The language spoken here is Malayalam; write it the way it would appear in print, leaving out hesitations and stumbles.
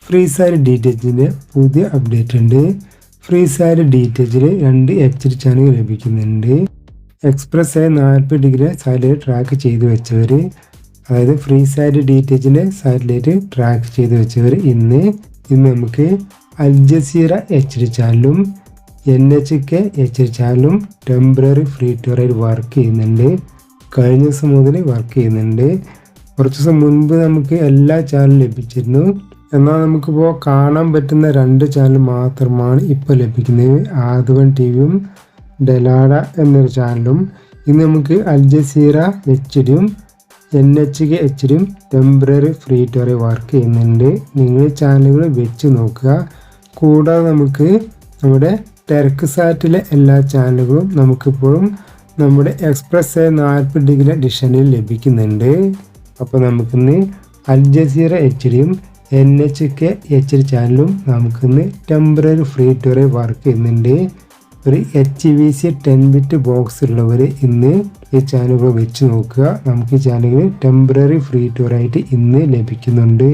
ഫ്രീസാർ DTHന്റെ പുതിയ അപ്ഡേറ്റ് ഉണ്ട്. ഫ്രീസാർ DTHൽ 2 HD ചാനൽ ലഭിക്കുന്നുണ്ട്. എക്സ്പ്രസ് 40 ഡിഗ്രി സാറ്റലൈറ്റ് ട്രാക്ക് ചെയ്ത് വെച്ചവർ, അതായത് ഫ്രീസാർ DTHന്റെ സാറ്റലൈറ്റ് ട്രാക്ക് ചെയ്ത് വെച്ചവർ ഇന്ന് നമുക്ക് അൽജസീറ HD ചാനലും NHK HD ചാനലും ടെമ്പററി ഫ്രീ ടു വർക്ക് ചെയ്യുന്നുണ്ട്. കഴിഞ്ഞ ദിവസം മുതൽ വർക്ക് ചെയ്യുന്നുണ്ട്. കുറച്ച് ദിവസം മുൻപ് നമുക്ക് എല്ലാ ചാനലും ലഭിച്ചിരുന്നു. എന്നാൽ നമുക്കിപ്പോൾ കാണാൻ പറ്റുന്ന 2 ചാനൽ മാത്രമാണ് ഇപ്പോൾ ലഭിക്കുന്നത്. ആദവൻ ടിവിയും ഡെലാഡ എന്നൊരു ചാനലും. ഇന്ന് നമുക്ക് അൽജസീറ HDയും NHK HDയും ടെമ്പററി ഫ്രീ ടു വർക്ക് ചെയ്യുന്നുണ്ട്. നിങ്ങൾ ചാനലുകൾ വെച്ച് നോക്കുക. കൂടാതെ നമുക്ക് നമ്മുടെ ടെർക്ക്സാറ്റിലെ എല്ലാ ചാനലുകളും നമുക്കിപ്പോഴും നമ്മുടെ എക്സ്പ്രസ് 40 ഡിഗ്രി ഡിഷനിൽ ലഭിക്കുന്നുണ്ട്. അപ്പോൾ നമുക്കിന്ന് അൽജസീറ HDയും NHK HD ചാനലും നമുക്കിന്ന് ടെമ്പററി ഫ്രീ ടു വർക്ക് ചെയ്യുന്നുണ്ട്. ഒരു HVC 10-bit ബോക്സ് ഉള്ളവർ ഇന്ന് ഈ ചാനലുകൾ വെച്ച് നോക്കുക. നമുക്ക് ഈ ചാനലുകൾ ടെമ്പററി ഫ്രീ ടു ആയിട്ട് ഇന്ന് ലഭിക്കുന്നുണ്ട്.